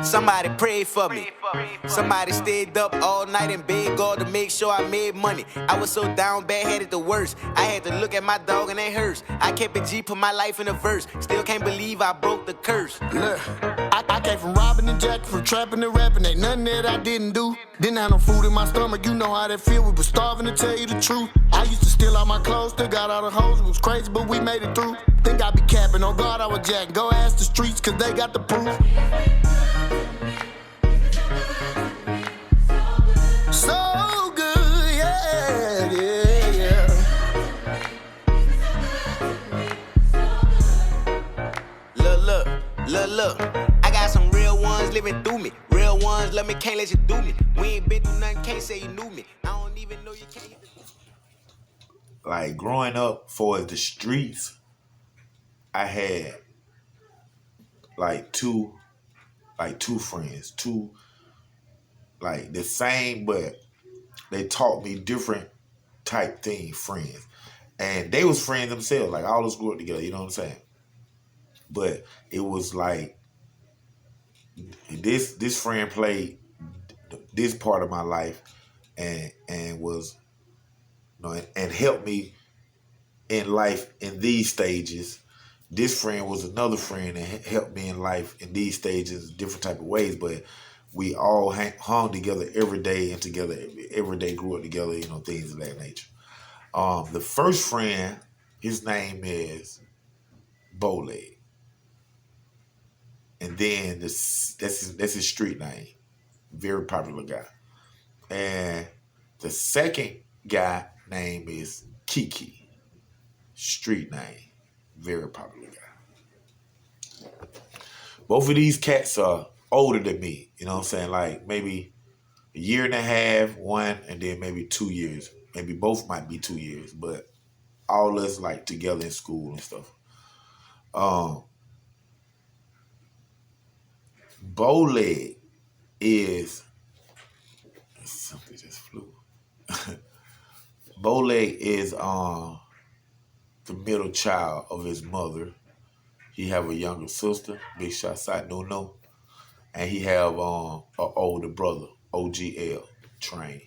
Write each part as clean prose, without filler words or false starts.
Somebody prayed for me. Somebody stayed up all night and begged God to make sure I made money. I was so down bad, had it the worst. I had to look at my dog and it hurts. I kept it G, put my life in a verse. Still can't believe I broke the curse. Look, I came from robbing and jacking, from trapping and rapping. Ain't nothing that I didn't do. Didn't have no food in my stomach, you know how that feel. We was starving, to tell you the truth. I used to steal all my clothes, still got all the hoes. It was crazy, but we made it through. Think I be capping, on God I was jacking. Go ask the streets, cause they got the proof. So good, yeah, yeah, yeah. Look. I got some real ones living through me. Real ones love me, can't let you do me. We ain't been through nothing, can't say you knew me. I don't even know you can't. Like growing up for the streets, I had like two friends, two like the same, but they taught me different type thing friends, and they was friends themselves. Like all us grew up together, you know what I'm saying? But it was like this friend played this part of my life, and was and helped me in life in these stages. This friend was another friend that helped me in life in these stages, different type of ways. But we all hung together every day and together every day, grew up together, things of that nature. The first friend, his name is Boleg, and then that's his street name. Very popular guy. And the second guy name is Kiki, street name, very popular guy. Both of these cats are older than me, you know what I'm saying? Like maybe a year and a half, one, and then maybe 2 years. Maybe both might be 2 years, but all us like together in school and stuff. Boleg is something just flew. Boleg is the middle child of his mother. He have a younger sister, Big Shot Side Nuno, and he have an older brother, OGL, Train.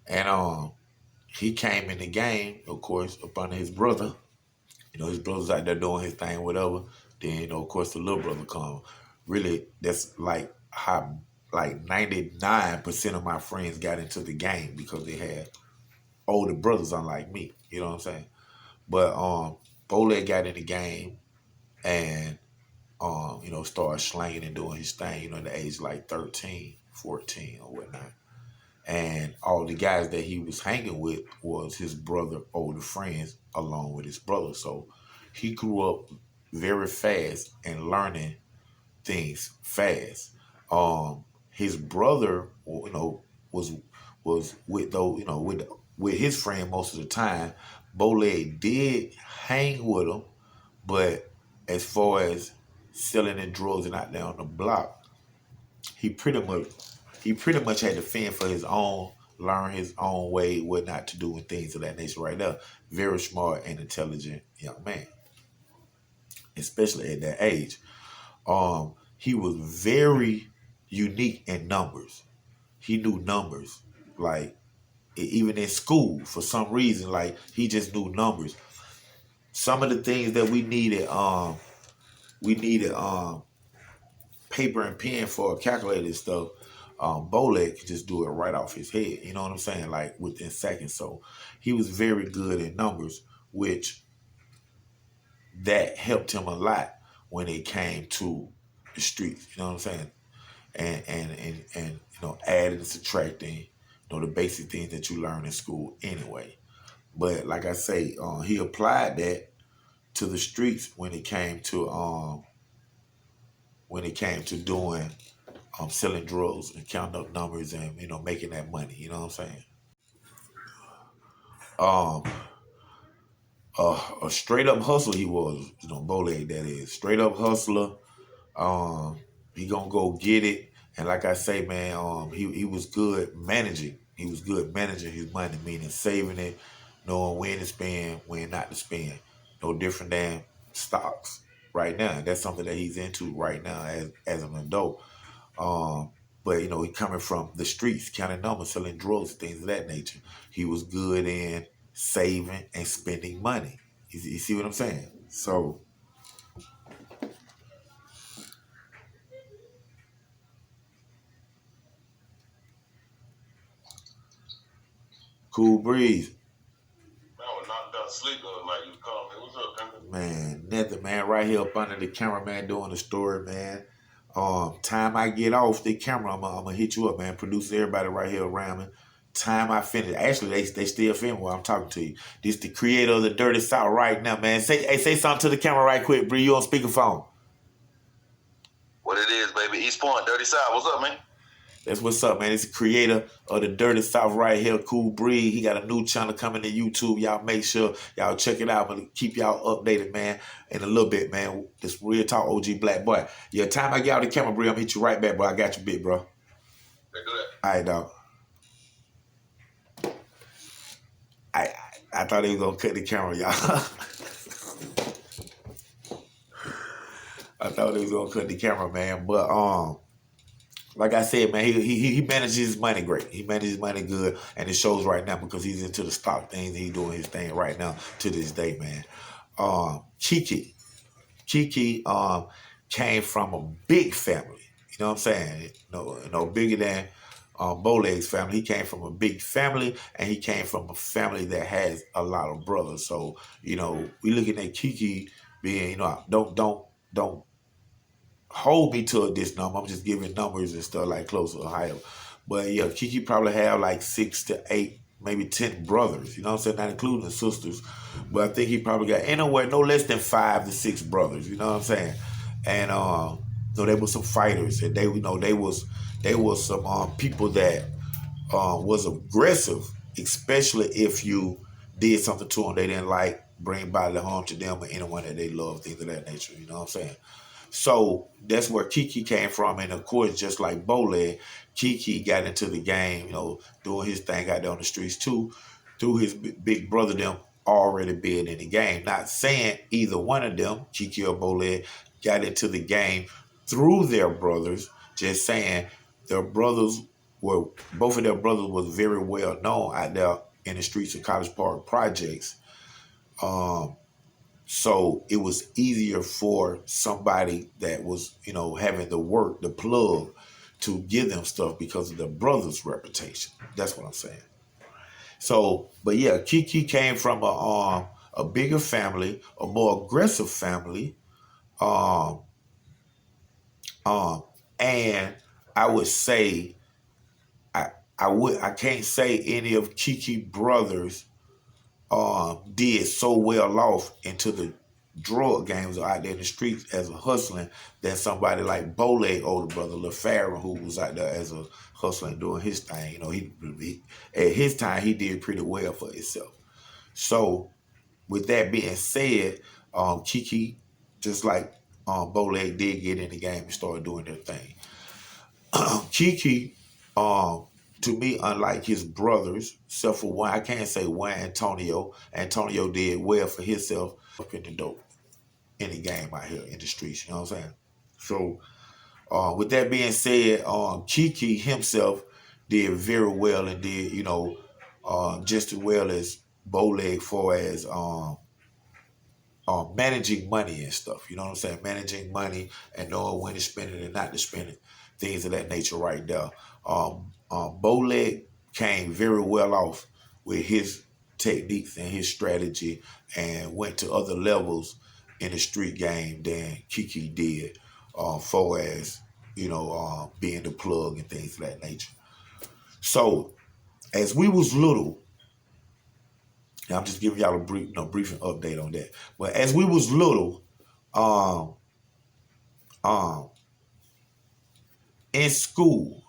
And he came in the game, of course, up under his brother. His brother's out there doing his thing, whatever. Then, of course, the little brother come. Really, that's like how 99% of my friends got into the game because they had older brothers, unlike me. You know what I'm saying? But Boleg got in the game and started slanging and doing his thing, at the age of like 13, 14 or whatnot. And all the guys that he was hanging with was his brother, older friends, along with his brother. So he grew up very fast and learning things fast. His brother, was with with his friend most of the time. Boleg did hang with him, but as far as selling the drugs and out there on the block, he pretty much had to fend for his own, learn his own way, what not to do, and things of that nature. Right there, very smart and intelligent young man, especially at that age. He was very unique in numbers. He knew numbers, like even in school for some reason. Like he just knew numbers. Some of the things that we needed paper and pen for a calculator and stuff. Boleg could just do it right off his head. You know what I'm saying? Like within seconds. So he was very good in numbers, which that helped him a lot when it came to the streets. You know what I'm saying? And adding and subtracting, the basic things that you learn in school anyway. But like I say, he applied that to the streets when it came to doing selling drugs and counting up numbers and making that money. You know what I'm saying? A straight up hustler he was. Boleg, that is straight up hustler. He gonna go get it, and like I say, man, he was good managing. He was good managing his money, meaning saving it, knowing when to spend, when not to spend. No different than stocks. right now. That's something that he's into right now as an adult. But you know, he coming from the streets, counting numbers, selling drugs, things of that nature. He was good in saving and spending money. You see what I'm saying? So cool breeze. I was knocked out asleep the other night. You called me. What's up, Kendrick? Man, nothing, man. Right here up under the camera, man, doing the story, man. Time I get off the camera, I'm gonna hit you up, man. Produce everybody right here around me. Time I finish. Actually, they still film while I'm talking to you. This the creator of the Dirty South right now, man. Say something to the camera right quick, Bree. You on speakerphone. What it is, baby. East Point, Dirty South. What's up, man? That's what's up, man. It's the creator of the Dirty South right here, Cool Breed. He got a new channel coming to YouTube. Y'all make sure y'all check it out. I'm going to keep y'all updated, man, in a little bit, man. This Real Talk OG Black Boy. Yeah, time I get out the camera, Bree, I'm going to hit you right back, bro. I got you, big, bro. They do that. All right, dog. I thought he was going to cut the camera, y'all. I thought he was going to cut the camera, man. But, like I said, man, he manages his money great. He manages his money good, and it shows right now because he's into the stock things. He's doing his thing right now to this day, man. Kiki came from a big family. You know what I'm saying? No bigger than Boleg's family. He came from a big family, and he came from a family that has a lot of brothers. So, you know, we looking at Kiki being, you know, don't hold me to this number. I'm just giving numbers and stuff like close to Ohio. But yeah, Kiki probably have like 6 to 8, maybe 10 brothers. You know what I'm saying? Not including the sisters. But I think he probably got anywhere no less than 5 to 6 brothers. You know what I'm saying? And so they were some fighters, and they was some people that was aggressive, especially if you did something to them they didn't like, bring bodily harm to them or anyone that they love, things of that nature. You know what I'm saying? So that's where Kiki came from. And of course, just like Boleg, Kiki got into the game, you know, doing his thing out there on the streets too, through his big brother them already being in the game. Not saying either one of them, Kiki or Boleg, got into the game through their brothers, just saying both of their brothers was very well known out there in the streets of College Park projects. So it was easier for somebody that was, you know, having the work, the plug, to give them stuff because of their brother's reputation. That's what I'm saying. So, but yeah, Kiki came from a bigger family, a more aggressive family, and I would say I can't say any of Kiki brothers did so well off into the drug games or out there in the streets as a hustling than somebody like Boleg, older brother, LaFarrah, who was out there as a hustling doing his thing. You know, he at his time he did pretty well for himself. So with that being said, Kiki, just like Boleg, did get in the game and started doing their thing. Kiki, to me, unlike his brothers, except for one, I can't say one, Antonio. Antonio did well for himself up in the dope, in the game out here in the streets, you know what I'm saying? So, with that being said, Kiki himself did very well and did, you know, just as well as Boleg for as managing money and stuff, you know what I'm saying? Managing money and knowing when to spend it and not to spend it, things of that nature right there. Boleg came very well off with his techniques and his strategy and went to other levels in the street game than Kiki did, for as, you know, being the plug and things of that nature. So, as we was little, and I'm just giving y'all a briefing update on that. But as we was little, in school,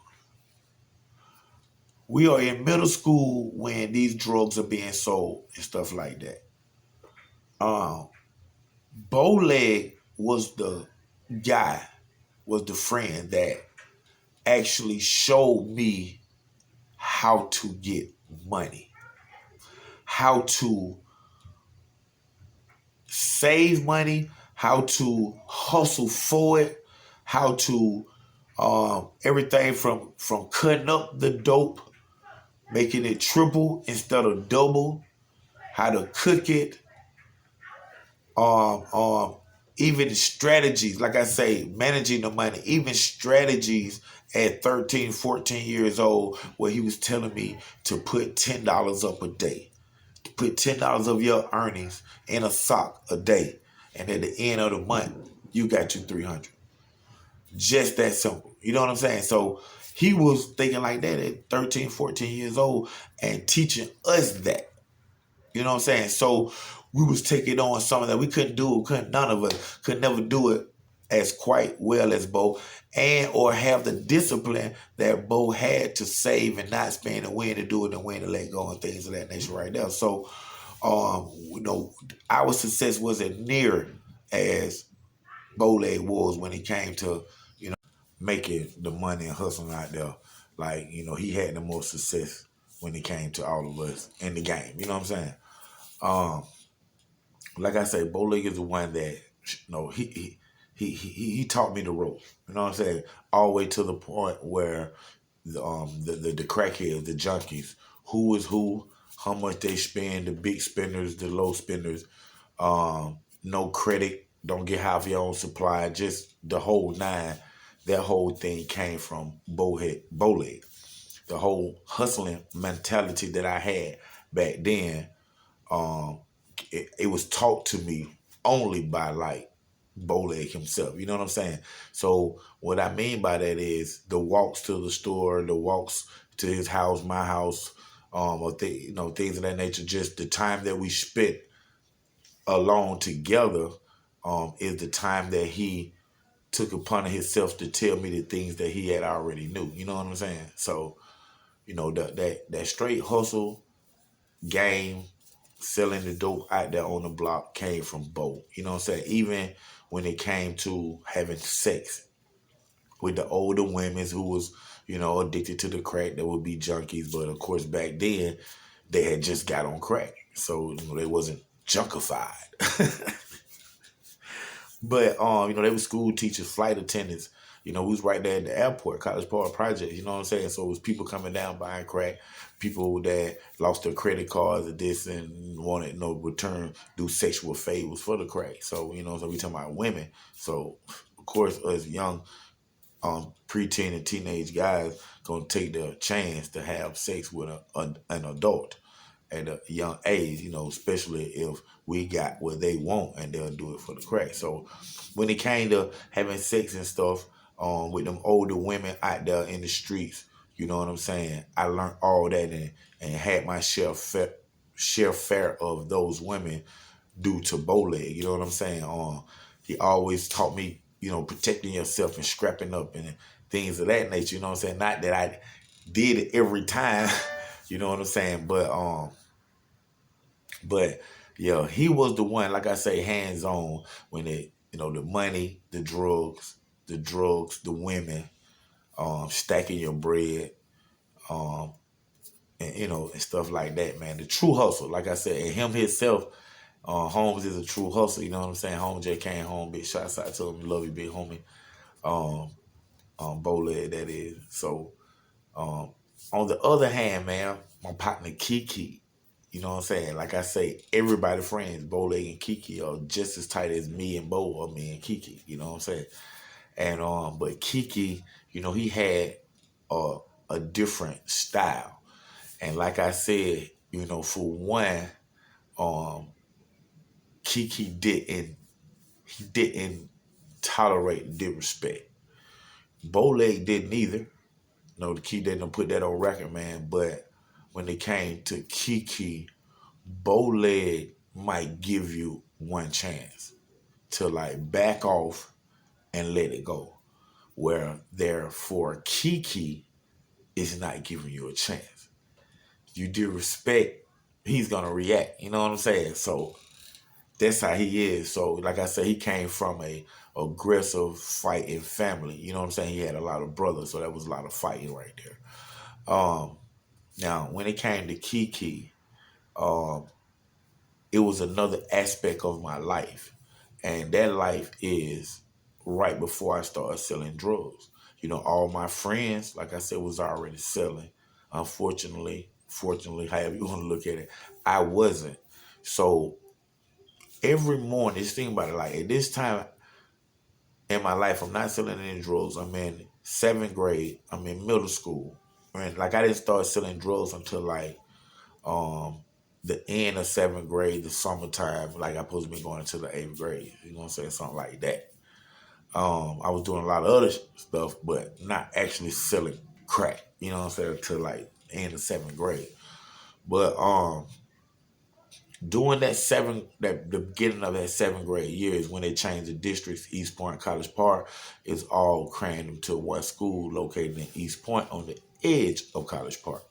we are in middle school when these drugs are being sold and stuff like that. Boleg was the guy, was the friend that actually showed me how to get money, how to save money, how to hustle for it, how to everything from cutting up the dope, making it triple instead of double, how to cook it, um, um, even strategies, like I say, managing the money, even strategies at 13, 14 years old, where he was telling me to put $10 up a day, to put $10 of your earnings in a sock a day. And at the end of the month, you got your 300. Just that simple. You know what I'm saying? So he was thinking like that at 13, 14 years old and teaching us that. You know what I'm saying? So we was taking on something that we couldn't do. None of us could never do it as quite well as Bo, and or have the discipline that Bo had to save and not spend and when to do it and when to let go and things of that nature right there. So, our success wasn't near as Boleg was when it came to, making the money and hustling out there. Like, he had the most success when it came to all of us in the game. You know what I'm saying? Um, like I say, Boleg is the one that, he taught me the ropes. You know what I'm saying? All the way to the point where the crackheads, the junkies, who is who, how much they spend, the big spenders, the low spenders, no credit, don't get half your own supply, just the whole nine. That whole thing came from Boleg. The whole hustling mentality that I had back then, um, it was taught to me only by like Boleg himself. You know what I'm saying? So what I mean by that is the walks to the store, the walks to his house, my house, or things of that nature. Just the time that we spent alone together, is the time that he took upon himself to tell me the things that he had already knew. You know what I'm saying? So, that straight hustle game, selling the dope out there on the block came from Bo. You know what I'm saying? Even when it came to having sex with the older women who was, addicted to the crack, that would be junkies. But of course, back then, they had just got on crack. So, they wasn't junkified. But they were school teachers, flight attendants. We was right there at the airport, College Park Project. You know what I'm saying? So it was people coming down buying crack, people that lost their credit cards or this and wanted no return, do sexual favors for the crack. So so we talking about women. So of course, us young preteen and teenage guys gonna take the chance to have sex with an adult at a young age, especially if we got what they want and they'll do it for the crack. So when it came to having sex and stuff, with them older women out there in the streets, you know what I'm saying? I learned all that and had my share fair of those women due to Boleg. You know what I'm saying? He always taught me, protecting yourself and scrapping up and things of that nature. You know what I'm saying? Not that I did it every time, you know what I'm saying? But yeah, he was the one, like I say, hands on when the money, the drugs, the women, stacking your bread, and stuff like that, man. The true hustle, like I said, and him himself, Holmes is a true hustle. You know what I'm saying? Holmes just came home, big shots out to him, love you, big homie. Boleg, that is. So, on the other hand, man, my partner Kiki. You know what I'm saying? Like I say, everybody friends, Boleg and Kiki are just as tight as me and Bo or me and Kiki. You know what I'm saying? And but Kiki, he had a different style. And like I said, for one, Kiki didn't tolerate disrespect. Boleg didn't either. The Key didn't put that on record, man. But when it came to Kiki, Boleg might give you one chance to like back off and let it go. Where therefore Kiki is not giving you a chance. You disrespect, he's gonna react. You know what I'm saying? So that's how he is. So like I said, he came from a aggressive fighting family. You know what I'm saying? He had a lot of brothers, so that was a lot of fighting right there. Now when it came to Kiki, it was another aspect of my life. And that life is right before I started selling drugs. All my friends, like I said, was already selling. Unfortunately, fortunately, however you want to look at it, I wasn't. So every morning, just think about it, like at this time in my life, I'm not selling any drugs. I'm in 7th grade. I'm in middle school. And like I didn't start selling drugs until like the end of 7th grade, the summertime. Like I supposed to be going into the 8th grade. You know what I'm saying? Something like that. I was doing a lot of other stuff, but not actually selling crack. You know what I'm saying? Until like end of 7th grade. But during the beginning of that 7th grade year is when they changed the districts. East Point, College Park is all crammed into one school located in East Point on the edge of College Park.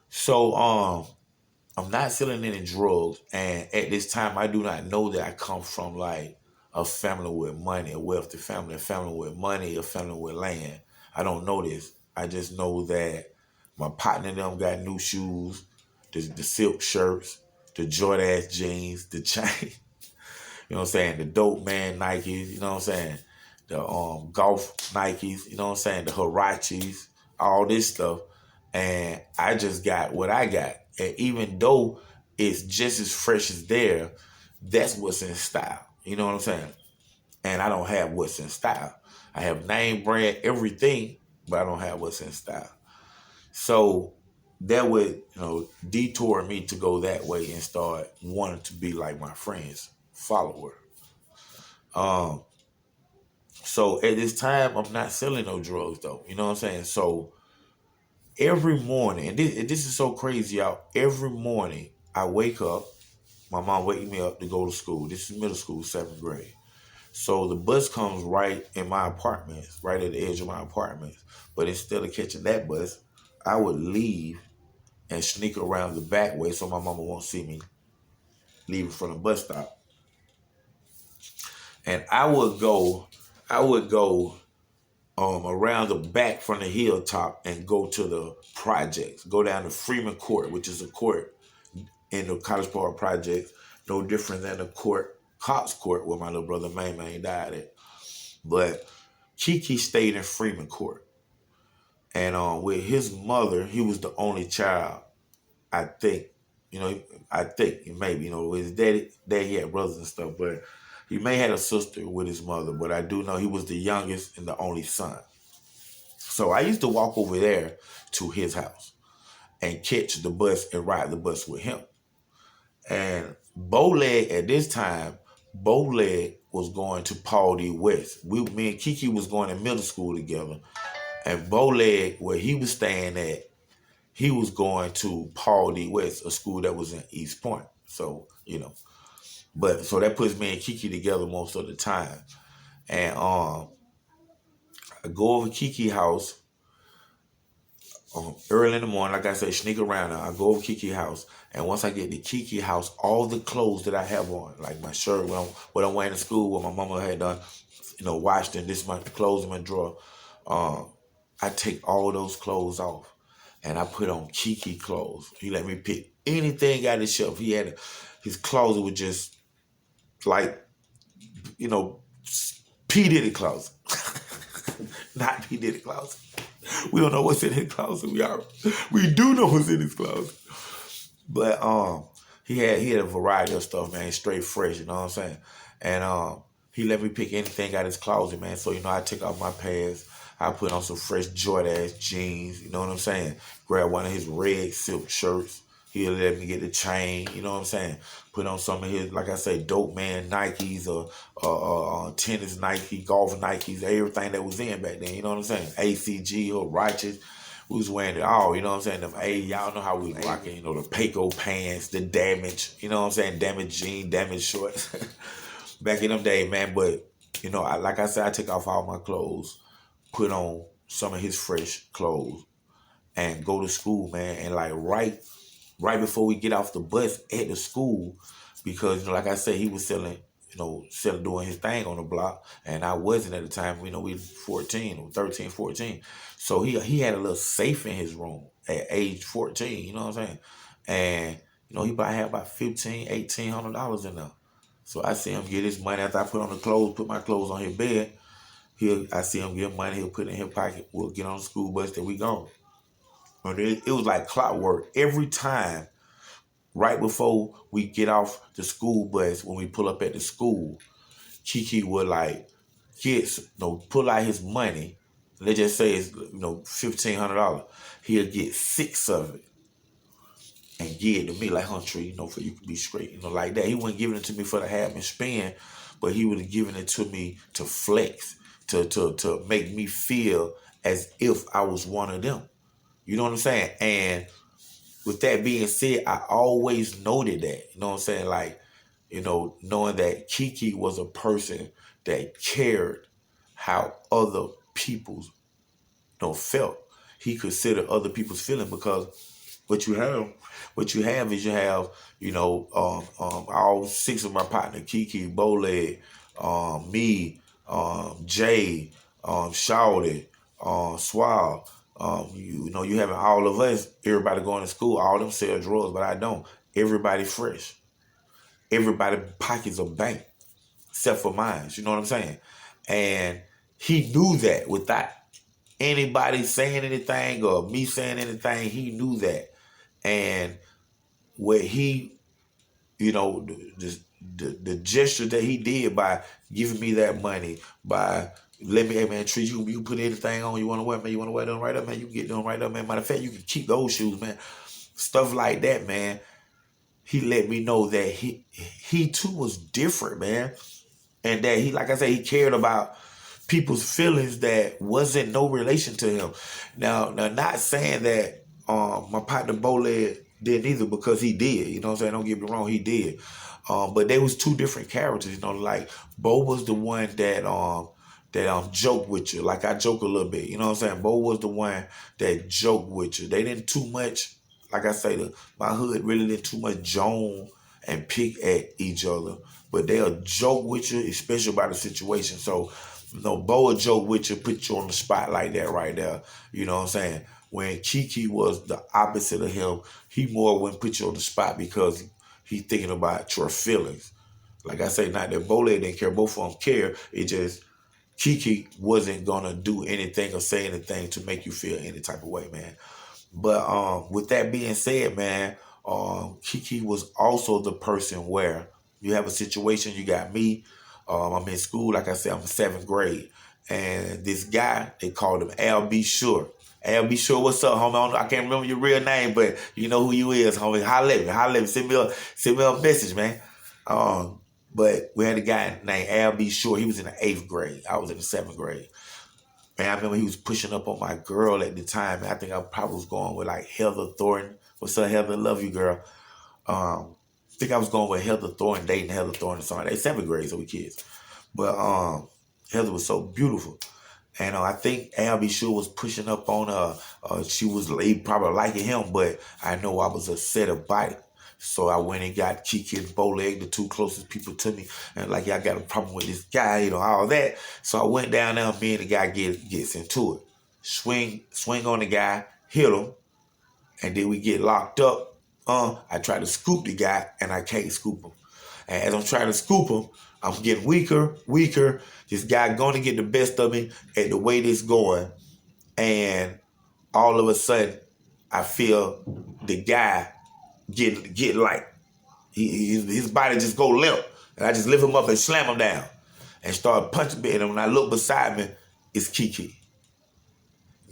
So I'm not selling any drugs, and at this time I do not know that I come from like a family with money, a wealthy family, a family with money, a family with land. I don't know this. I just know that my partner and them got new shoes, the silk shirts, the Jordan jeans, the chain, you know what I'm saying, the dope man Nikes, you know what I'm saying, the golf Nikes, you know what I'm saying, the Hirachis, all this stuff. And I just got what I got. And even though it's just as fresh as there, that's what's in style. You know what I'm saying? And I don't have what's in style. I have name brand everything, but I don't have what's in style. So that would, detour me to go that way and start wanting to be like my friends, follower. So at this time, I'm not selling no drugs though. You know what I'm saying? So every morning, and this is so crazy, y'all. Every morning I wake up, my mom wakes me up to go to school. This is middle school, 7th grade. So the bus comes right in my apartments, right at the edge of my apartments. But instead of catching that bus, I would leave and sneak around the back way so my mama won't see me leaving from the bus stop. And I would go around the back from the hilltop and go to the projects, go down to Freeman Court, which is a court in the College Park projects, no different than the Cox Court where my little brother May died at. But Kiki stayed in Freeman Court. And with his mother, he was the only child, I think. Maybe, with his daddy, he had brothers and stuff, but he may have a sister with his mother, but I do know he was the youngest and the only son. So I used to walk over there to his house and catch the bus and ride the bus with him. And Boleg, at this time, Boleg was going to Paul D. West. Me and Kiki was going to middle school together. And Boleg, where he was staying at, he was going to Paul D. West, a school that was in East Point. So, so that puts me and Kiki together most of the time. And I go over to Kiki's house early in the morning, like I said, sneak around. I go over to Kiki's house, and once I get to Kiki's house, all the clothes that I have on, like my shirt, what I'm wearing to school, what my mama had done, washed, and this is my clothes in my drawer. I take all those clothes off, and I put on Kiki clothes. He let me pick anything out of the shelf. He had his clothes were just like, P. Diddy clothes. Not P. Diddy clothes. We don't know what's in his closet. We do know what's in his closet. But he had a variety of stuff, man, straight fresh, you know what I'm saying? And he let me pick anything out of his closet, man. So, I took off my pants. I put on some fresh Jordan jeans, you know what I'm saying? Grab one of his red silk shirts. He'll let me get the chain, you know what I'm saying? Put on some of his, like I say, dope man Nikes or tennis Nike, golf Nikes, everything that was in back then, you know what I'm saying? ACG or Righteous. We was wearing it all, you know what I'm saying? Y'all know how we was rocking, the Payco pants, the damage, you know what I'm saying? Damaged jeans, damaged shorts. Back in them days, man. But, like I said, I took off all my clothes, put on some of his fresh clothes, and go to school, man. And like right before we get off the bus at the school, because, like I said, he was selling, doing his thing on the block, and I wasn't at the time. We were 14 or 13, 14. So he had a little safe in his room at age 14, you know what I'm saying? And, he probably had about $1,500, $1,800 in there. So I see him get his money after I put my clothes on his bed. I see him get money. He'll put it in his pocket. We'll get on the school bus. Then we gone. But it was like clockwork. Every time, right before we get off the school bus, when we pull up at the school, Kiki would like pull out his money. Let's just say it's $1,500. He'll get 6 of it and give it to me like Huntry, for you can be straight, like that. He wasn't giving it to me for the have and spend, but he would have given it to me to flex, to make me feel as if I was one of them. You know what I'm saying? And with that being said, I always noted that. You know what I'm saying? Like, knowing that Kiki was a person that cared how other people felt. He considered other people's feeling because what you have is all 6 of my partner, Kiki, Boleg, me, Jay, Shawty, Swab. You having all of us, everybody going to school, all them sell drugs, but I don't. Everybody fresh. Everybody pockets a bank, except for mine. You know what I'm saying? And he knew that without anybody saying anything or me saying anything. He knew that. And what he, the gesture that he did by giving me that money, by let me, hey man, treat you, you put anything on you want to wear, man, you want to wear them right up, man, you can get them right up, man. Matter of fact, you can keep those shoes, man. Stuff like that, man. He let me know that he too was different, man. And that he, like I said, he cared about people's feelings that wasn't no relation to him. Now not saying that my partner Boleg didn't either, because he did. You know what I'm saying? Don't get me wrong, he did. But they was 2 different characters. Like Bo was the one that joke with you. Like I joke a little bit. You know what I'm saying? Bo was the one that joked with you. They didn't too much, like I say, my hood really didn't too much joan and pick at each other. But they'll joke with you, especially about the situation. So, Bo will joke with you, put you on the spot like that right there. You know what I'm saying? When Kiki was the opposite of him, he more wouldn't put you on the spot because he's thinking about your feelings. Like I say, not that Boleg didn't care, both of them care. It just, Kiki wasn't going to do anything or say anything to make you feel any type of way, man. But with that being said, man, Kiki was also the person where you have a situation, you got me, I'm in school, like I said, I'm in 7th grade. And this guy, they called him Al B. Sure. Al B. Sure, what's up, homie? I can't remember your real name, but you know who you is, homie. Holla at me. Send me a message, man. But we had a guy named Al B. Sure. He was in the 8th grade. I was in the 7th grade. Man, I remember he was pushing up on my girl at the time. I think I probably was going with like Heather Thornton. What's up, Heather? Love you, girl. I think I was going with Heather Thornton, dating Heather Thornton or something. They 7th grade, so we kids. But Heather was so beautiful. And I think Al B. Sure was pushing up on her. She was probably liking him, but I know I was upset about it. So I went and got Kiki and Boleg, the 2 closest people to me. And like, y'all got a problem with this guy, all that. So I went down there, me and the guy gets into it. Swing on the guy, hit him, and then we get locked up. I try to scoop the guy, and I can't scoop him. And as I'm trying to scoop him, I'm getting weaker. This guy going to get the best of me at the way this going. And all of a sudden, I feel the guy get like, his body just go limp. And I just lift him up and slam him down. And start punching me. And when I look beside me, it's Kiki.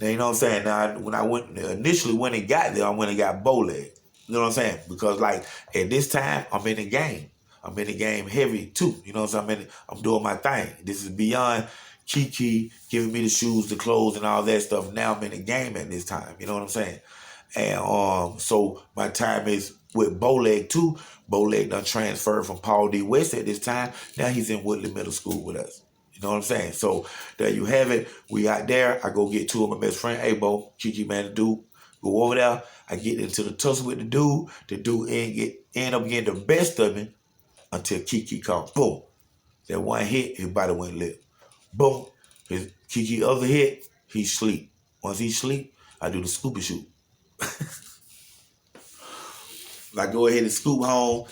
Now, you know what I'm saying? Now, when I initially when it got there, I went and got Boleg. You know what I'm saying? Because like at this time, I'm in the game. I'm in the game heavy too. You know what I'm saying? I'm doing my thing. This is beyond Kiki giving me the shoes, the clothes, and all that stuff. Now I'm in the game at this time. You know what I'm saying? And so my time is with Boleg too. Boleg done transferred from Paul D. West at this time. Now he's in Woodley Middle School with us. You know what I'm saying? So there you have it. We out there. I go get 2 of my best friend, hey Bo, Kiki, man, the dude. Go over there. I get into the tussle with the dude. The dude end up getting the best of me until Kiki come. Boom. That one hit, his body went lit. Boom. His Kiki other hit, he sleep. Once he sleep, I do the scoopy shoot. I go ahead and scoop home,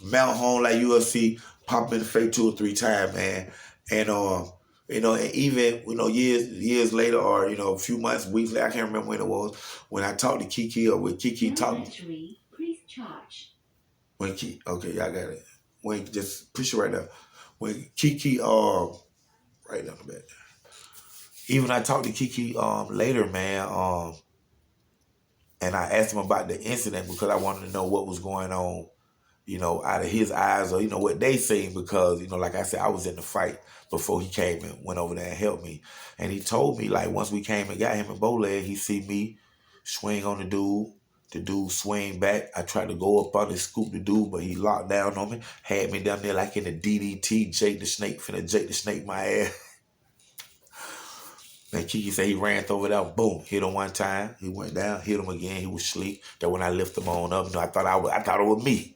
mount home like UFC. pop him in the face 2 or 3 times, man. And and even years later, or a few months, weeks later, I can't remember when it was, when I talked to Kiki, or when Kiki talked. Please charge. When Kiki, okay, y'all got it. When just push it right there. When Kiki, right down the back. Even I talked to Kiki later, man, and I asked him about the incident because I wanted to know what was going on, out of his eyes, or what they seen, because like I said, I was in the fight before he came and went over there and helped me. And he told me, like, once we came and got him in Boleg, he see me swing on the dude swing back. I tried to go up on and scoop the dude, but he locked down on me, had me down there like in the DDT, Jake the Snake, finna Jake the Snake my ass. And Kiki said he ran over there, boom, hit him one time. He went down, hit him again. He was asleep. That when I lift him on up, I thought it was me.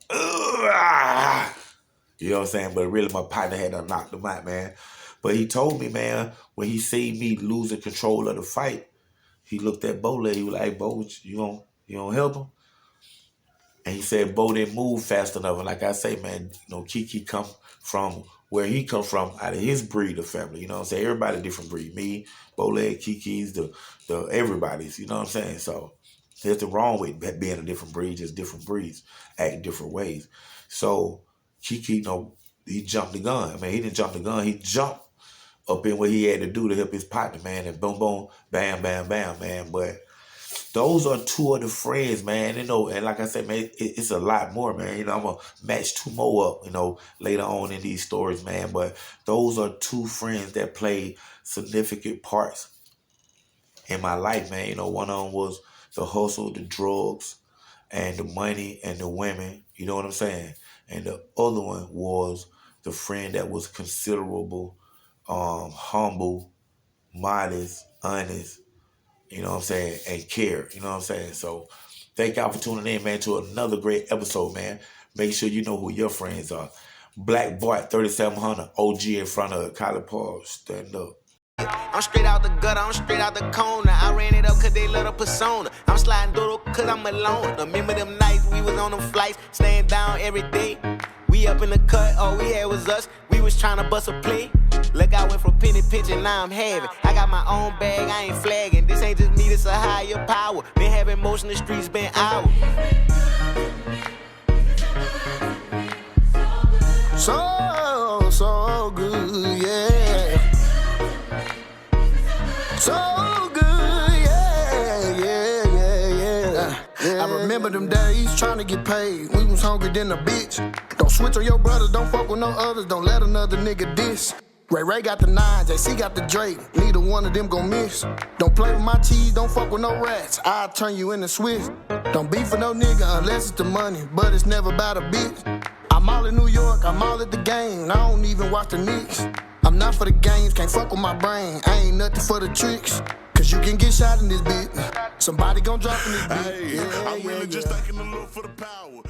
You know what I'm saying? But really, my partner had to knock him out, man. But he told me, man, when he seen me losing control of the fight, he looked at Boleg. He was like, "Hey, Bo, you don't help him?" And he said Bo didn't move fast enough. And like I say, man, Kiki come from where he come from, out of his breed of family. You know what I'm saying? Everybody different breed. Me, Boleg, Kiki's, the everybody's. You know what I'm saying? So there's nothing wrong with being a different breed. Just different breeds act different ways. So Kiki, he jumped the gun. I mean, he didn't jump the gun. He jumped up in what he had to do to help his partner, man. And boom, boom, bam, bam, bam, man. But those are 2 of the friends, man. And like I said, man, it's a lot more, man. I'm going to match 2 more up, later on in these stories, man. But those are 2 friends that played significant parts in my life, man. One of them was the hustle, the drugs, and the money, and the women. You know what I'm saying? And the other one was the friend that was considerable, humble, modest, honest, you know what I'm saying, and care, you know what I'm saying? So thank y'all for tuning in, man, to another great episode, man. Make sure you know who your friends are. Black Bart 3700, OG in front of Kylie Paul. Stand up. I'm straight out the gutter, I'm straight out the corner. I ran it up cause they love the persona. I'm sliding doodle cause I'm alone. Remember them nights we was on them flights, staying down every day. We up in the cut, all we had was us. We was trying to bust a play. Look, I went from penny pinching, now I'm having. I got my own bag, I ain't flagging. This ain't just me, this a higher power. Been having motion, the streets been hours. So good, yeah. So good, yeah. I remember them days trying to get paid. We was hungry than a bitch. Don't switch on your brothers, don't fuck with no others. Don't let another nigga diss. Ray got the 9, JC got the Drake. Neither one of them gon' miss. Don't play with my cheese, don't fuck with no rats. I'll turn you into Swiss. Don't beef for no nigga unless it's the money, but it's never about a bitch. I'm all in New York, I'm all at the game. I don't even watch the Knicks. I'm not for the games, can't fuck with my brain. I ain't nothing for the tricks. Cause you can get shot in this bitch. Somebody gon' drop in this bitch. Hey, I'm really just thanking the Lord for the power.